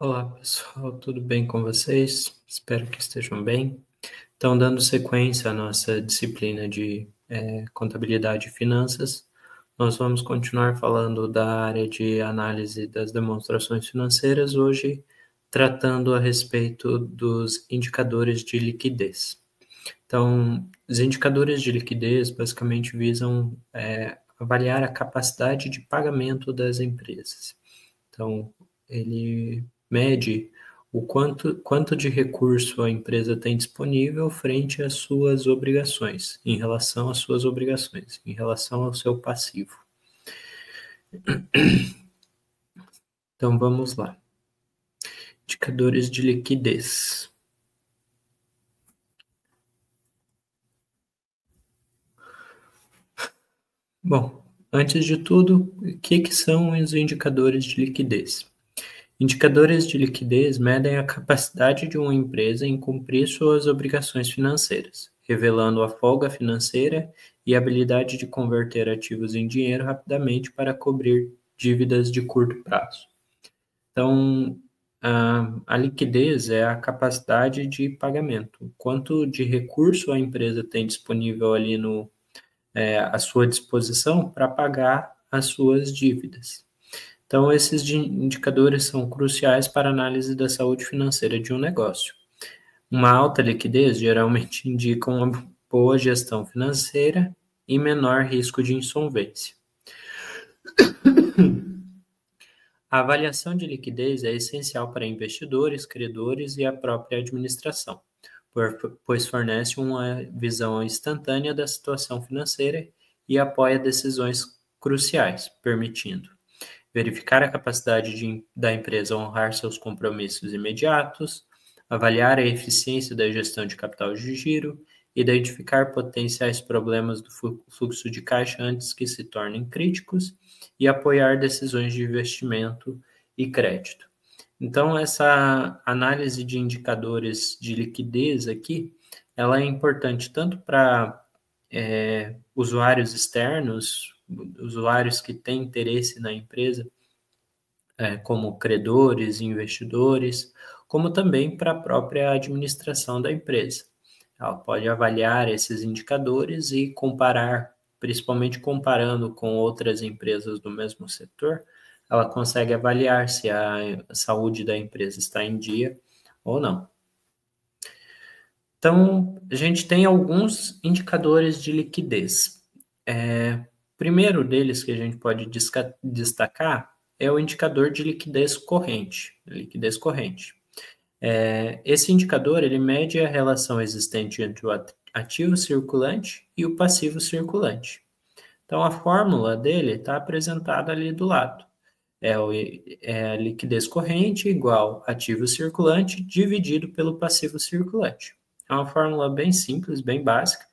Olá, pessoal, tudo bem com vocês? Espero que estejam bem. Então, dando sequência à nossa disciplina de contabilidade e finanças, nós vamos continuar falando da área de análise das demonstrações financeiras, hoje tratando a respeito dos indicadores de liquidez. Então, os indicadores de liquidez basicamente visam avaliar a capacidade de pagamento das empresas. Então, ele mede o quanto de recurso a empresa tem disponível frente às suas obrigações, em relação às suas obrigações, em relação ao seu passivo. Então, vamos lá. Indicadores de liquidez. Bom, antes de tudo, o que são os indicadores de liquidez? Indicadores de liquidez medem a capacidade de uma empresa em cumprir suas obrigações financeiras, revelando a folga financeira e a habilidade de converter ativos em dinheiro rapidamente para cobrir dívidas de curto prazo. Então, a liquidez é a capacidade de pagamento, quanto de recurso a empresa tem disponível ali à sua disposição para pagar as suas dívidas. Então, esses indicadores são cruciais para a análise da saúde financeira de um negócio. Uma alta liquidez geralmente indica uma boa gestão financeira e menor risco de insolvência. A avaliação de liquidez é essencial para investidores, credores e a própria administração, pois fornece uma visão instantânea da situação financeira e apoia decisões cruciais, permitindo verificar a capacidade da empresa honrar seus compromissos imediatos, avaliar a eficiência da gestão de capital de giro, identificar potenciais problemas do fluxo de caixa antes que se tornem críticos e apoiar decisões de investimento e crédito. Então, essa análise de indicadores de liquidez aqui, ela é importante tanto para usuários externos, usuários que têm interesse na empresa, como credores, investidores, como também para a própria administração da empresa. Ela pode avaliar esses indicadores e comparar, principalmente comparando com outras empresas do mesmo setor, ela consegue avaliar se a saúde da empresa está em dia ou não. Então, a gente tem alguns indicadores de liquidez. Primeiro deles que a gente pode destacar é o indicador de liquidez corrente. Esse indicador ele mede a relação existente entre o ativo circulante e o passivo circulante. Então, a fórmula dele está apresentada ali do lado. É a liquidez corrente igual ativo circulante dividido pelo passivo circulante. É uma fórmula bem simples, bem básica,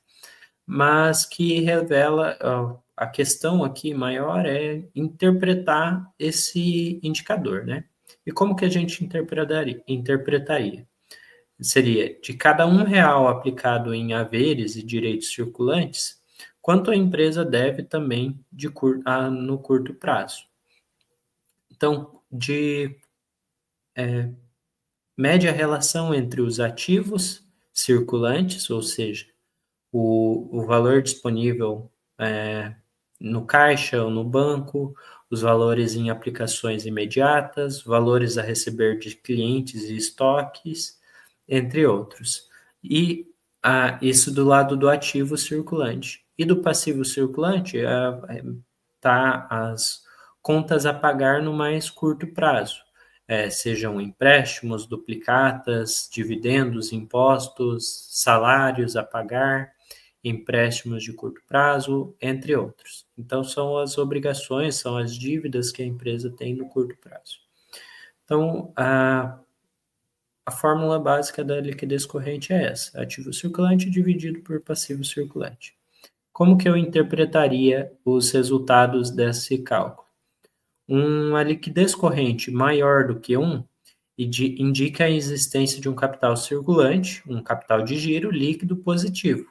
mas que revela a questão aqui maior é interpretar esse indicador, né? E como que a gente interpretaria? Seria de cada R$ 1 aplicado em haveres e direitos circulantes, quanto a empresa deve também no curto prazo. Então, mede a relação entre os ativos circulantes, ou seja, o valor disponível no caixa ou no banco, os valores em aplicações imediatas, valores a receber de clientes e estoques, entre outros. E isso do lado do ativo circulante. E do passivo circulante está as contas a pagar no mais curto prazo. Sejam empréstimos, duplicatas, dividendos, impostos, salários a pagar, empréstimos de curto prazo, entre outros. Então, são as obrigações, são as dívidas que a empresa tem no curto prazo. Então, a fórmula básica da liquidez corrente é essa: ativo circulante dividido por passivo circulante. Como que eu interpretaria os resultados desse cálculo? Uma liquidez corrente maior do que 1 indica a existência de um capital circulante, um capital de giro líquido positivo,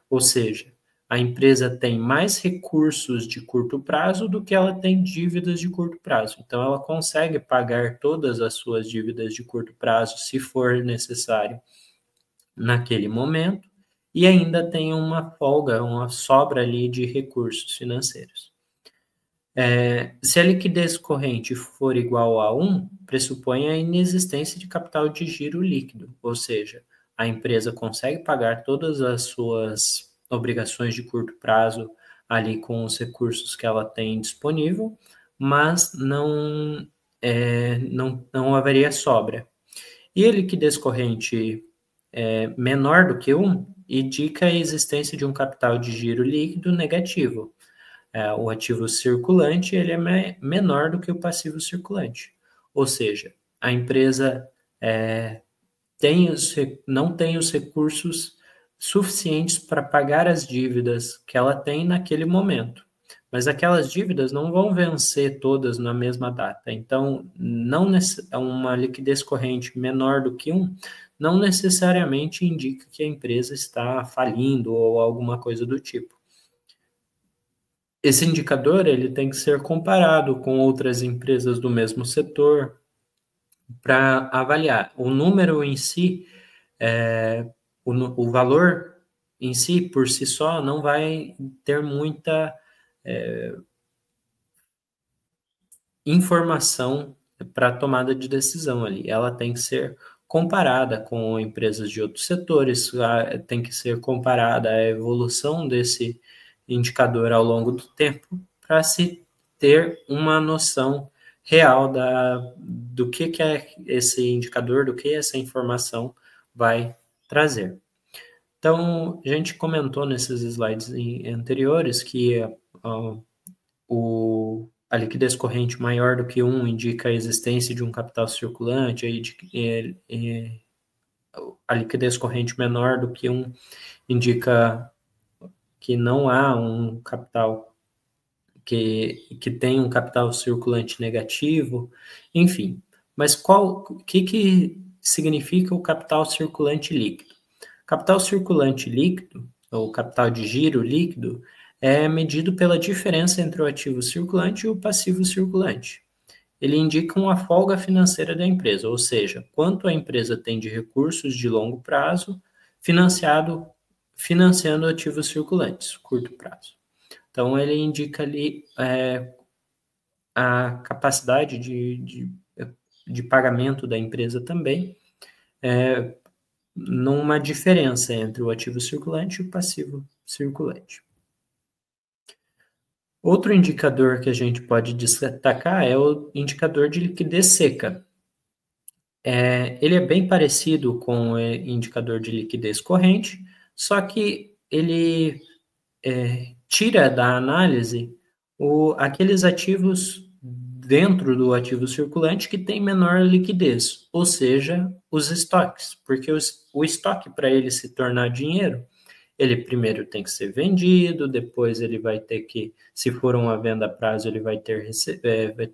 ou seja, a empresa tem mais recursos de curto prazo do que ela tem dívidas de curto prazo. Então, ela consegue pagar todas as suas dívidas de curto prazo, se for necessário, naquele momento, e ainda tem uma folga, uma sobra ali de recursos financeiros. Se a liquidez corrente for igual a 1, pressupõe a inexistência de capital de giro líquido, ou seja, a empresa consegue pagar todas as suas obrigações de curto prazo ali com os recursos que ela tem disponível, mas não haveria sobra. E a liquidez corrente menor do que 1 indica a existência de um capital de giro líquido negativo. O ativo circulante ele é menor do que o passivo circulante. Ou seja, a empresa não tem os recursos suficientes para pagar as dívidas que ela tem naquele momento. Mas aquelas dívidas não vão vencer todas na mesma data. Então, uma liquidez corrente menor do que 1 não necessariamente indica que a empresa está falindo ou alguma coisa do tipo. Esse indicador ele tem que ser comparado com outras empresas do mesmo setor para avaliar. O número em si, o valor em si, por si só, não vai ter muita informação para a tomada de decisão ali. Ela tem que ser comparada com empresas de outros setores, tem que ser comparada a evolução desse indicador ao longo do tempo para se ter uma noção real do que é esse indicador, do que essa informação vai trazer. Então, a gente comentou nesses slides anteriores que a liquidez corrente maior do que 1 indica a existência de um capital circulante, a liquidez corrente menor do que 1 indica que não há um capital que tem um capital circulante negativo, enfim. Mas o que significa o capital circulante líquido? Capital circulante líquido, ou capital de giro líquido, é medido pela diferença entre o ativo circulante e o passivo circulante. Ele indica uma folga financeira da empresa, ou seja, quanto a empresa tem de recursos de longo prazo financiando ativos circulantes, curto prazo. Então, ele indica ali a capacidade de pagamento da empresa também, numa diferença entre o ativo circulante e o passivo circulante. Outro indicador que a gente pode destacar é o indicador de liquidez seca. Ele é bem parecido com o indicador de liquidez corrente, só que ele tira da análise aqueles ativos dentro do ativo circulante que tem menor liquidez, ou seja, os estoques, porque o estoque, para ele se tornar dinheiro, ele primeiro tem que ser vendido, depois ele vai ter que, se for uma venda a prazo, ele vai ter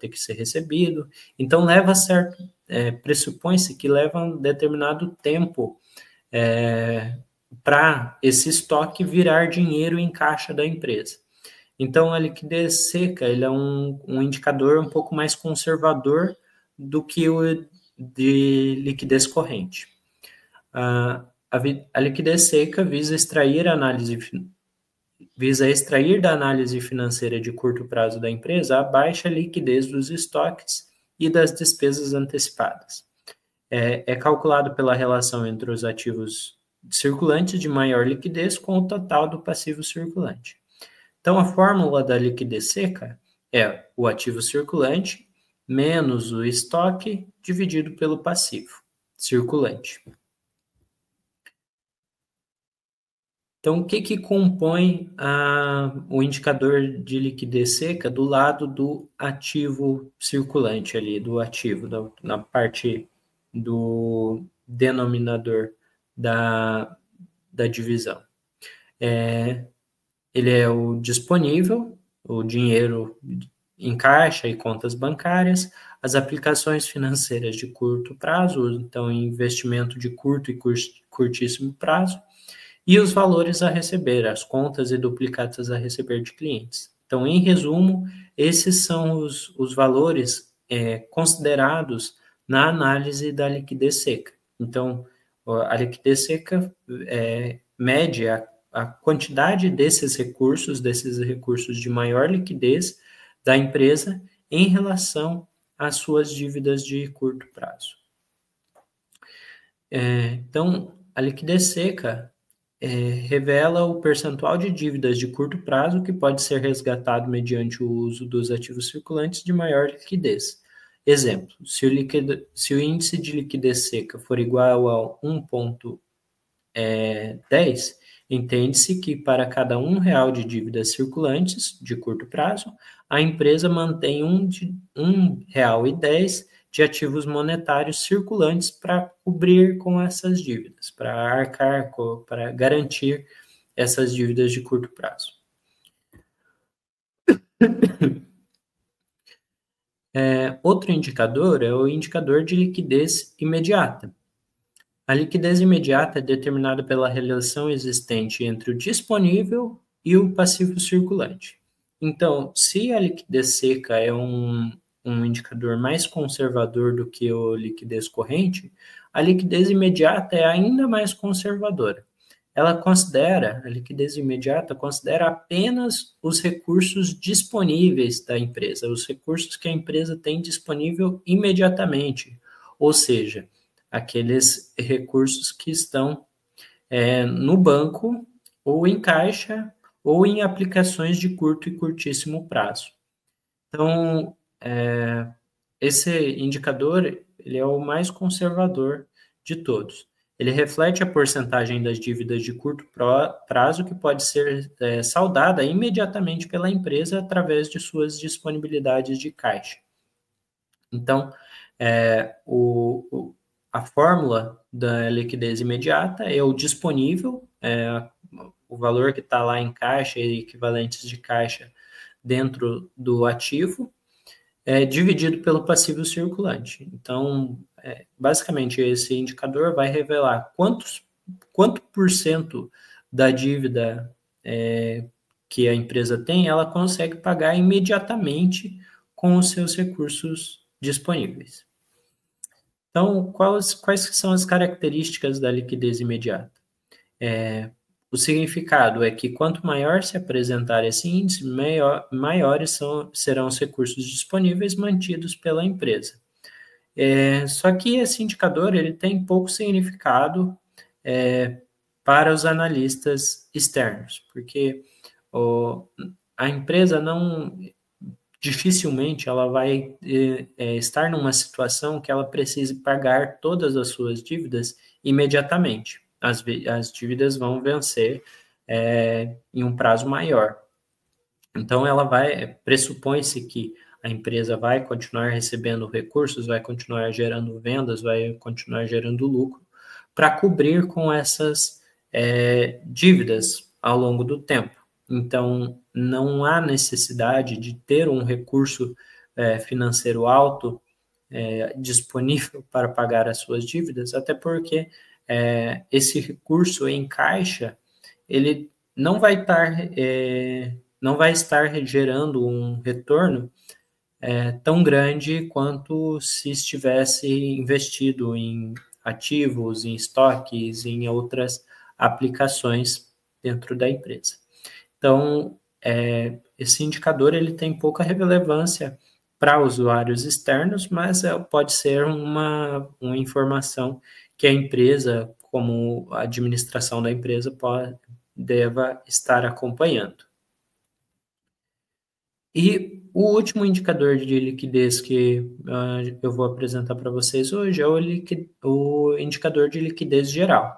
que ser recebido. Então, pressupõe-se que leva um determinado tempo para esse estoque virar dinheiro em caixa da empresa. Então, a liquidez seca ele é um indicador um pouco mais conservador do que o de liquidez corrente. A liquidez seca visa extrair da análise financeira de curto prazo da empresa a baixa liquidez dos estoques e das despesas antecipadas. É calculado pela relação entre os ativos circulantes de maior liquidez com o total do passivo circulante. Então, a fórmula da liquidez seca é o ativo circulante menos o estoque dividido pelo passivo circulante. Então, o que compõe o indicador de liquidez seca do lado do ativo circulante ali, do ativo, na parte do denominador da divisão? Ele é o disponível, o dinheiro em caixa e contas bancárias, as aplicações financeiras de curto prazo, então investimento de curto e curtíssimo prazo, e os valores a receber, as contas e duplicatas a receber de clientes. Então, em resumo, esses são os valores considerados na análise da liquidez seca. Então, a liquidez seca mede a quantidade desses recursos de maior liquidez da empresa em relação às suas dívidas de curto prazo. Então, a liquidez seca revela o percentual de dívidas de curto prazo que pode ser resgatado mediante o uso dos ativos circulantes de maior liquidez. Exemplo, se o índice de liquidez seca for igual a 1,10, entende-se que para cada R$ de dívidas circulantes de curto prazo, a empresa mantém R$ 1,10 de ativos monetários circulantes para cobrir com essas dívidas, para arcar, para garantir essas dívidas de curto prazo. Outro indicador é o indicador de liquidez imediata. A liquidez imediata é determinada pela relação existente entre o disponível e o passivo circulante. Então, se a liquidez seca é um indicador mais conservador do que a liquidez corrente, a liquidez imediata é ainda mais conservadora. A liquidez imediata considera apenas os recursos disponíveis da empresa, os recursos que a empresa tem disponível imediatamente, ou seja, aqueles recursos que estão no banco, ou em caixa, ou em aplicações de curto e curtíssimo prazo. Então, esse indicador ele é o mais conservador de todos. Ele reflete a porcentagem das dívidas de curto prazo que pode ser saldada imediatamente pela empresa através de suas disponibilidades de caixa. Então, a fórmula da liquidez imediata é o disponível, o valor que está lá em caixa e equivalentes de caixa dentro do ativo, dividido pelo passivo circulante. Então, basicamente, esse indicador vai revelar quanto por cento da dívida que a empresa tem, ela consegue pagar imediatamente com os seus recursos disponíveis. Então, quais são as características da liquidez imediata? O significado é que quanto maior se apresentar esse índice, maiores serão os recursos disponíveis mantidos pela empresa. Só que esse indicador ele tem pouco significado para os analistas externos, porque a empresa dificilmente ela vai estar numa situação que ela precise pagar todas as suas dívidas imediatamente. As dívidas vão vencer em um prazo maior. Então, pressupõe-se que a empresa vai continuar recebendo recursos, vai continuar gerando vendas, vai continuar gerando lucro para cobrir com essas dívidas ao longo do tempo. Então, não há necessidade de ter um recurso financeiro alto disponível para pagar as suas dívidas, até porque esse recurso em caixa, ele não vai estar gerando um retorno tão grande quanto se estivesse investido em ativos, em estoques, em outras aplicações dentro da empresa. Então, esse indicador ele tem pouca relevância para usuários externos, mas pode ser uma informação que a empresa, como a administração da empresa, deva estar acompanhando. E o último indicador de liquidez que eu vou apresentar para vocês hoje é o indicador de liquidez geral.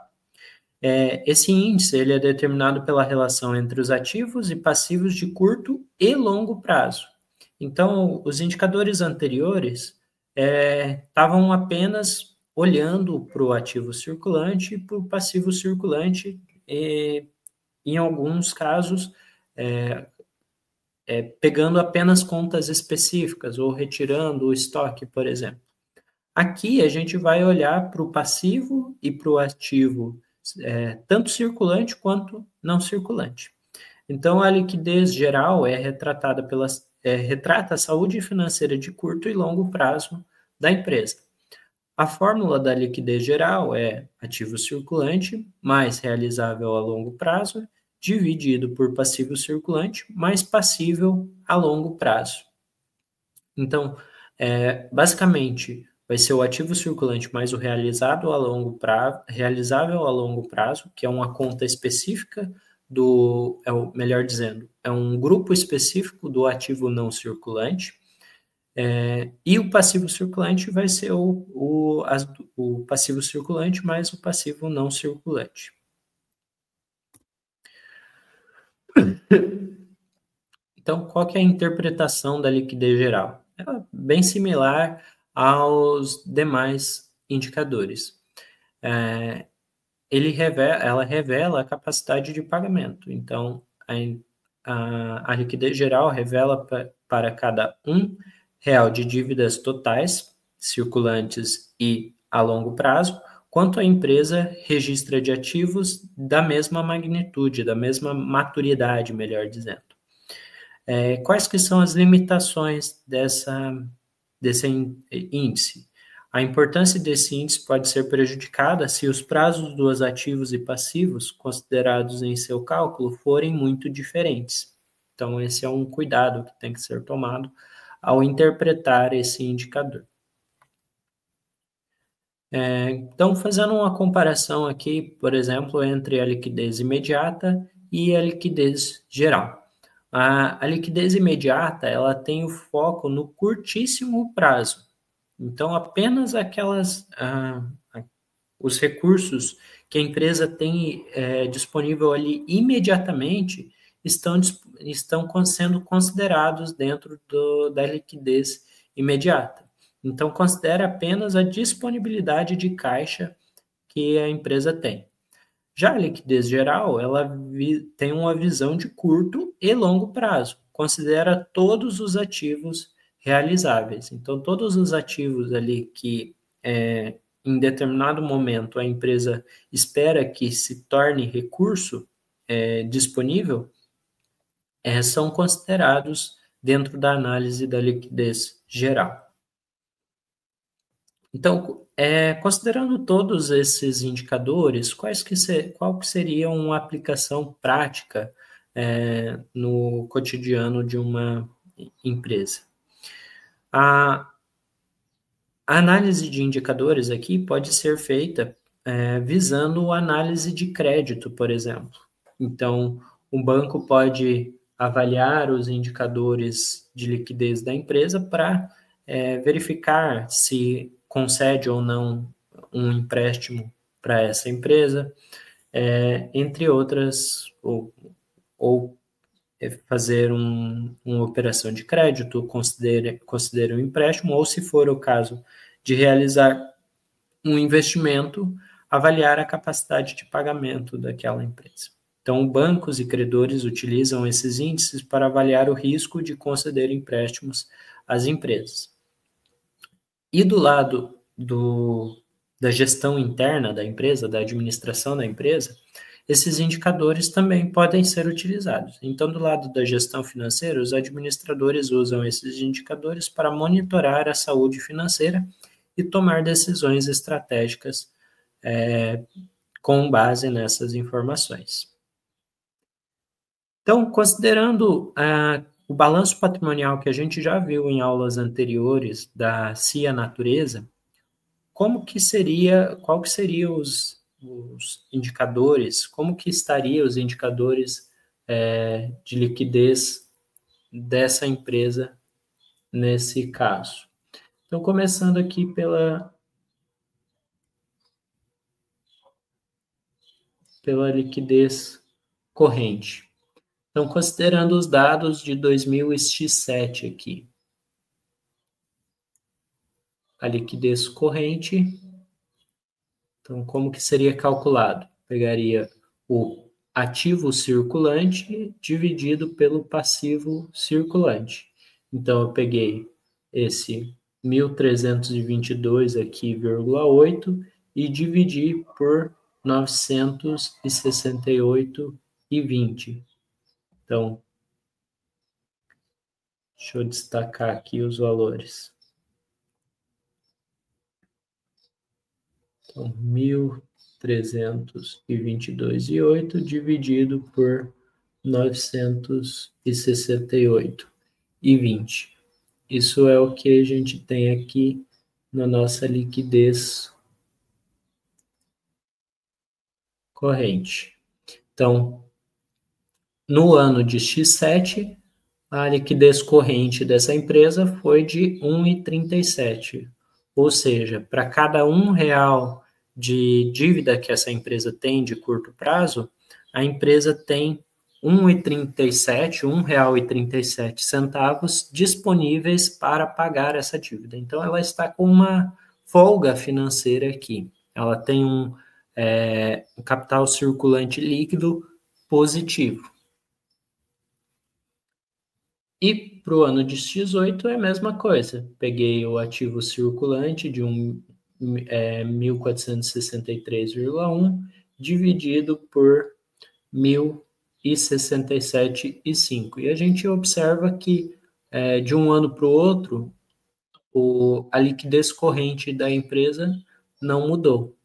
Esse índice ele é determinado pela relação entre os ativos e passivos de curto e longo prazo. Então, os indicadores anteriores estavam apenas olhando para o ativo circulante e para o passivo circulante, e, em alguns casos, pegando apenas contas específicas ou retirando o estoque, por exemplo. Aqui a gente vai olhar para o passivo e para o ativo tanto circulante quanto não circulante. Então, a liquidez geral retrata a saúde financeira de curto e longo prazo da empresa. A fórmula da liquidez geral é ativo circulante mais realizável a longo prazo, dividido por passivo circulante mais passível a longo prazo. Então, basicamente, vai ser o ativo circulante mais o realizável a longo prazo, que é uma conta específica melhor dizendo, é um grupo específico do ativo não circulante. E o passivo circulante vai ser o passivo circulante mais o passivo não circulante. Então, qual que é a interpretação da liquidez geral? É bem similar aos demais indicadores. Ela revela a capacidade de pagamento. Então, a liquidez geral revela para cada R$1 de dívidas totais, circulantes e a longo prazo, quanto a empresa registra de ativos da mesma magnitude, da mesma maturidade, melhor dizendo. Quais que são as limitações desse índice? A importância desse índice pode ser prejudicada se os prazos dos ativos e passivos considerados em seu cálculo forem muito diferentes. Então, esse é um cuidado que tem que ser tomado ao interpretar esse indicador. Então, fazendo uma comparação aqui, por exemplo, entre a liquidez imediata e a liquidez geral. A liquidez imediata, ela tem o foco no curtíssimo prazo. Então, apenas os recursos que a empresa tem disponível ali imediatamente estão sendo considerados dentro da liquidez imediata. Então, considera apenas a disponibilidade de caixa que a empresa tem. Já a liquidez geral, ela tem uma visão de curto e longo prazo, considera todos os ativos realizáveis. Então, todos os ativos ali que em determinado momento a empresa espera que se torne recurso disponível, são considerados dentro da análise da liquidez geral. Então, considerando todos esses indicadores, qual que seria uma aplicação prática no cotidiano de uma empresa? A análise de indicadores aqui pode ser feita visando a análise de crédito, por exemplo. Então, o banco pode avaliar os indicadores de liquidez da empresa para verificar se concede ou não um empréstimo para essa empresa, entre outras, ou fazer uma operação de crédito, considere um empréstimo, ou se for o caso de realizar um investimento, avaliar a capacidade de pagamento daquela empresa. Então, bancos e credores utilizam esses índices para avaliar o risco de conceder empréstimos às empresas. E do lado da gestão interna da empresa, da administração da empresa, esses indicadores também podem ser utilizados. Então, do lado da gestão financeira, os administradores usam esses indicadores para monitorar a saúde financeira e tomar decisões estratégicas com base nessas informações. Então, considerando o balanço patrimonial que a gente já viu em aulas anteriores da CIA Natureza, qual que seria os indicadores, como que estariam os indicadores de liquidez dessa empresa nesse caso? Então, começando aqui pela liquidez corrente. Então, considerando os dados de 2007 aqui. A liquidez corrente, então, como que seria calculado? Pegaria o ativo circulante dividido pelo passivo circulante. Então, eu peguei esse 1.322 aqui, 0,8, e dividi por 968,20. Então, deixa eu destacar aqui os valores. Então, 1.322,8 dividido por 968,20. Isso é o que a gente tem aqui na nossa liquidez corrente. Então, no ano de X7, a liquidez corrente dessa empresa foi de 1,37. Ou seja, para cada R$ 1 de dívida que essa empresa tem de curto prazo, a empresa tem R$ 1,37 disponíveis para pagar essa dívida. Então, ela está com uma folga financeira aqui. Ela tem um capital circulante líquido positivo. E para o ano de X8 é a mesma coisa. Peguei o ativo circulante de 1.463,1 dividido por 1.067,5. E a gente observa que de um ano para o outro, a liquidez corrente da empresa não mudou.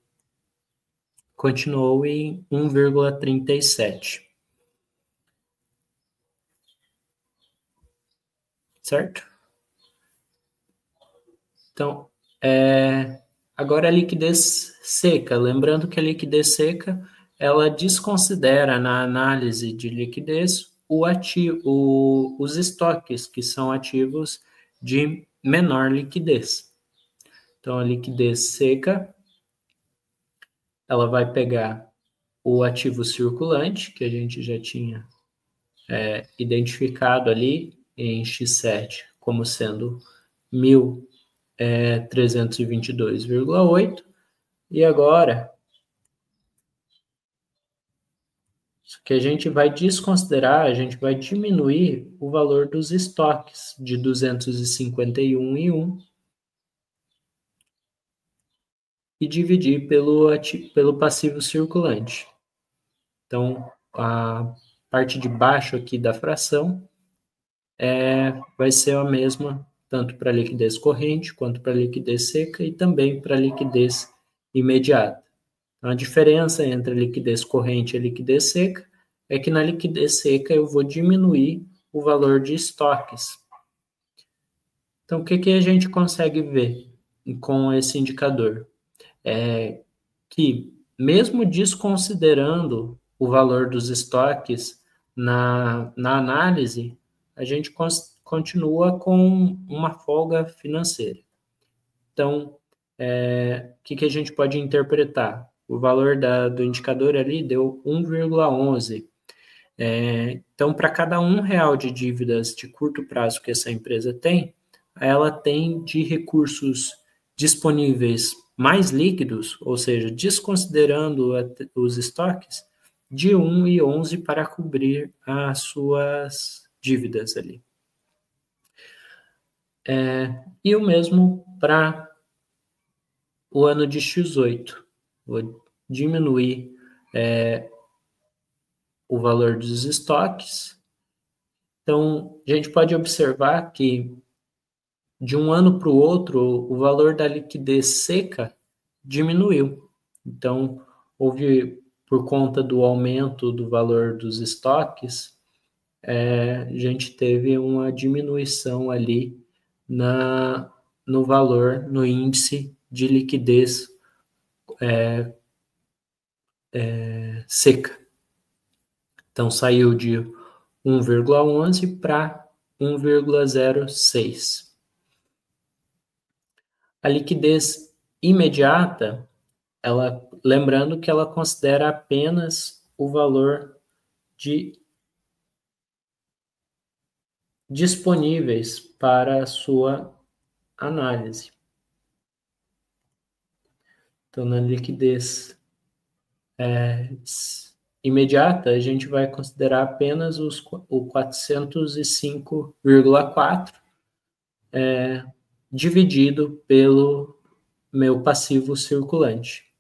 Continuou em 1,37. Certo? Então, agora a liquidez seca. Lembrando que a liquidez seca, ela desconsidera na análise de liquidez os estoques, que são ativos de menor liquidez. Então, a liquidez seca, ela vai pegar o ativo circulante, que a gente já tinha identificado ali em X7 como sendo 1.322,8, e agora o que a gente vai desconsiderar, a gente vai diminuir o valor dos estoques de 251,1 e dividir pelo passivo circulante. Então, a parte de baixo aqui da fração vai ser a mesma, tanto para a liquidez corrente, quanto para a liquidez seca e também para a liquidez imediata. Então, a diferença entre a liquidez corrente e a liquidez seca é que na liquidez seca eu vou diminuir o valor de estoques. Então, o que a gente consegue ver com esse indicador? É que, mesmo desconsiderando o valor dos estoques na análise, a gente continua com uma folga financeira. Então, o que a gente pode interpretar? O valor do indicador ali deu 1,11. Então, para cada R$ 1 de dívidas de curto prazo que essa empresa tem, ela tem de recursos disponíveis mais líquidos, ou seja, desconsiderando os estoques, de 1,11 para cobrir as suas dívidas ali. E o mesmo para o ano de X8. Vou diminuir o valor dos estoques. Então, a gente pode observar que de um ano para o outro, o valor da liquidez seca diminuiu. Então, houve, por conta do aumento do valor dos estoques, a gente teve uma diminuição ali no valor, no índice de liquidez seca. Então, saiu de 1,11 para 1,06. A liquidez imediata, lembrando que ela considera apenas o valor disponíveis para a sua análise. Então, na liquidez imediata, a gente vai considerar apenas o 405,4 dividido pelo meu passivo circulante.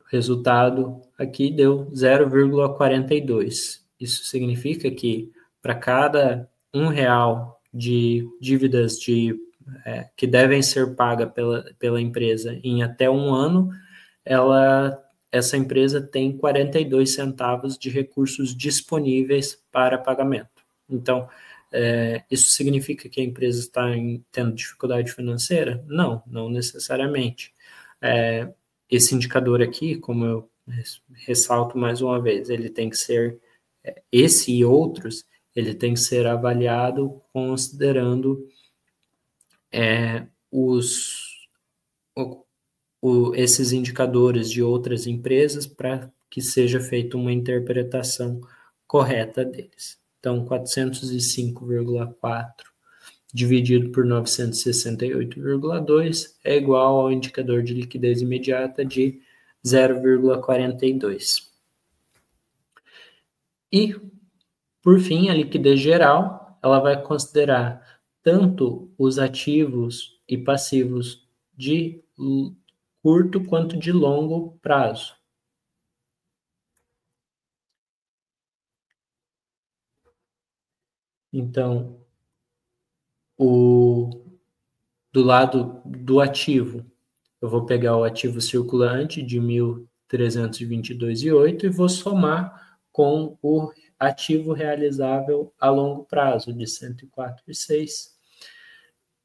resultado aqui deu 0,42. Isso significa que para cada R$ 1 de dívidas que devem ser pagas pela empresa em até um ano, essa empresa tem 42 centavos de recursos disponíveis para pagamento. Então, isso significa que a empresa está tendo dificuldade financeira? Não, não necessariamente. Esse indicador aqui, como eu ressalto mais uma vez, ele tem que ser, esse e outros, ele tem que ser avaliado considerando esses indicadores de outras empresas para que seja feita uma interpretação correta deles. Então, 405,4 dividido por 968,2 é igual ao indicador de liquidez imediata de 0,42. E, por fim, a liquidez geral, ela vai considerar tanto os ativos e passivos de curto quanto de longo prazo. Então, do lado do ativo, eu vou pegar o ativo circulante de 1.322,8 e vou somar com o ativo realizável a longo prazo de 104,6.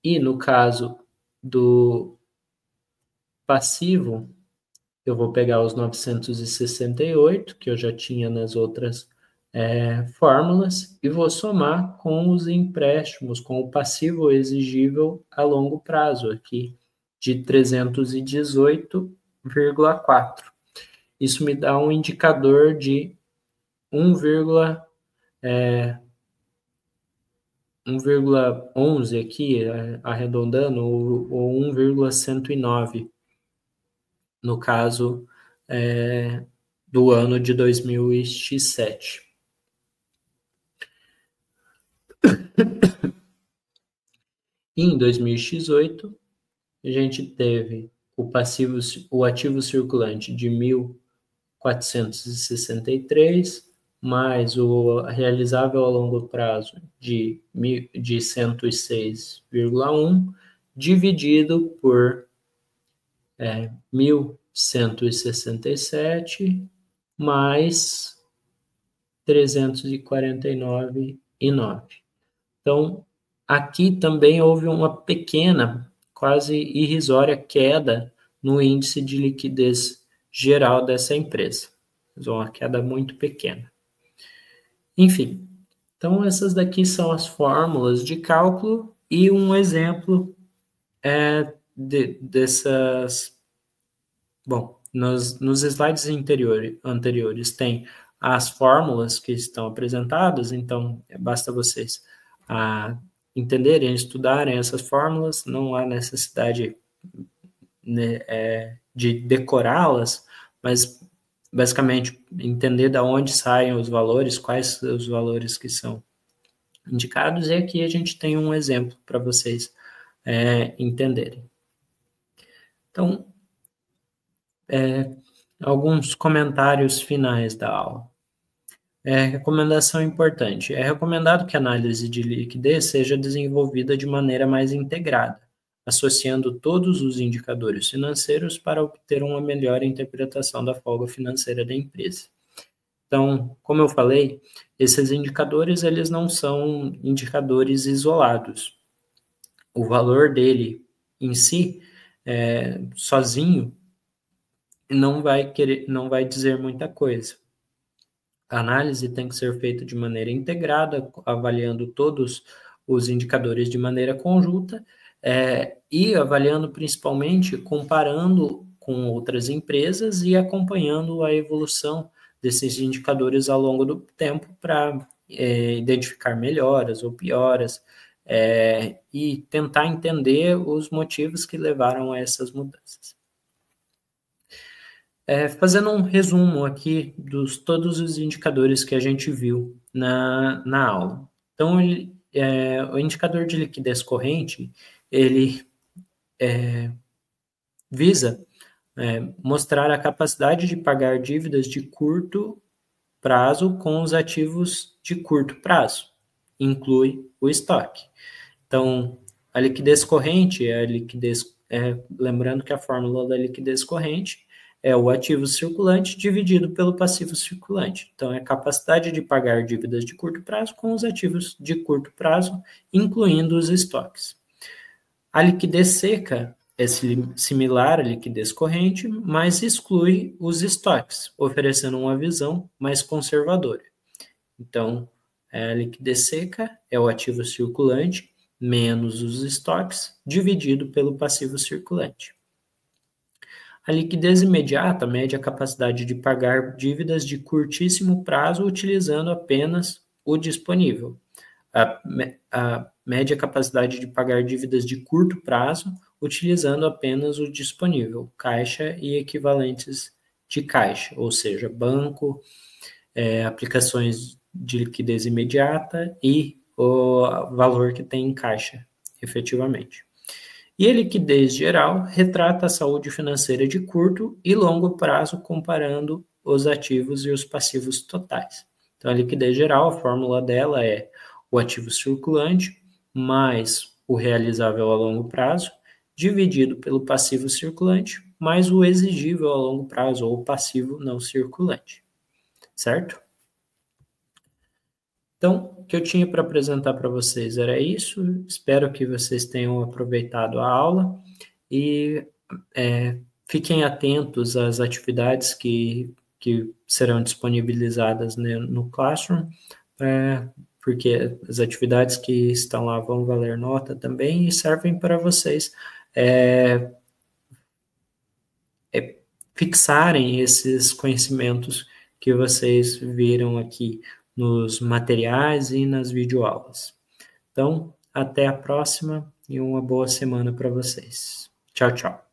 E no caso do passivo, eu vou pegar os 968, que eu já tinha nas outras fórmulas, e vou somar com os empréstimos, com o passivo exigível a longo prazo aqui, de 318,4. Isso me dá um indicador de 1,11 aqui, arredondando, ou 1,109, no caso do ano de 2007. E em 2008, a gente teve o ativo circulante de 1.463, mais o realizável a longo prazo de 106,1, dividido por 1.167, mais 349,9. Então, aqui também houve uma pequena, quase irrisória queda no índice de liquidez geral dessa empresa. Uma queda muito pequena. Enfim, então essas daqui são as fórmulas de cálculo e um exemplo dessas. Bom, nos slides anteriores tem as fórmulas que estão apresentadas, então basta vocês entenderem, estudarem essas fórmulas, não há necessidade de decorá-las, mas basicamente entender de onde saem os valores, quais os valores que são indicados, e aqui a gente tem um exemplo para vocês entenderem. Então, alguns comentários finais da aula. Recomendação importante. É recomendado que a análise de liquidez seja desenvolvida de maneira mais integrada, associando todos os indicadores financeiros para obter uma melhor interpretação da folga financeira da empresa. Então, como eu falei, esses indicadores eles não são indicadores isolados. O valor dele em si, sozinho, não vai dizer muita coisa. A análise tem que ser feita de maneira integrada, avaliando todos os indicadores de maneira conjunta e avaliando principalmente, comparando com outras empresas e acompanhando a evolução desses indicadores ao longo do tempo para identificar melhoras ou pioras e tentar entender os motivos que levaram a essas mudanças. Fazendo um resumo aqui dos todos os indicadores que a gente viu na aula. Então, o indicador de liquidez corrente, ele visa mostrar a capacidade de pagar dívidas de curto prazo com os ativos de curto prazo. Inclui o estoque. Então, a liquidez corrente é a liquidez, lembrando que a fórmula da liquidez corrente é o ativo circulante dividido pelo passivo circulante. Então, é a capacidade de pagar dívidas de curto prazo com os ativos de curto prazo, incluindo os estoques. A liquidez seca é similar à liquidez corrente, mas exclui os estoques, oferecendo uma visão mais conservadora. Então, a liquidez seca é o ativo circulante menos os estoques, dividido pelo passivo circulante. A liquidez imediata mede a capacidade de pagar dívidas de curtíssimo prazo utilizando apenas o disponível. A mede a capacidade de pagar dívidas de curto prazo utilizando apenas o disponível, caixa e equivalentes de caixa, ou seja, banco, aplicações de liquidez imediata e o valor que tem em caixa, efetivamente. E a liquidez geral retrata a saúde financeira de curto e longo prazo, comparando os ativos e os passivos totais. Então, a liquidez geral, a fórmula dela é o ativo circulante mais o realizável a longo prazo, dividido pelo passivo circulante, mais o exigível a longo prazo, ou passivo não circulante. Certo? Então, o que eu tinha para apresentar para vocês era isso. Espero que vocês tenham aproveitado a aula e fiquem atentos às atividades que serão disponibilizadas, né, no Classroom, porque as atividades que estão lá vão valer nota também e servem para vocês fixarem esses conhecimentos que vocês viram aqui nos materiais e nas videoaulas. Então, até a próxima e uma boa semana para vocês. Tchau, tchau.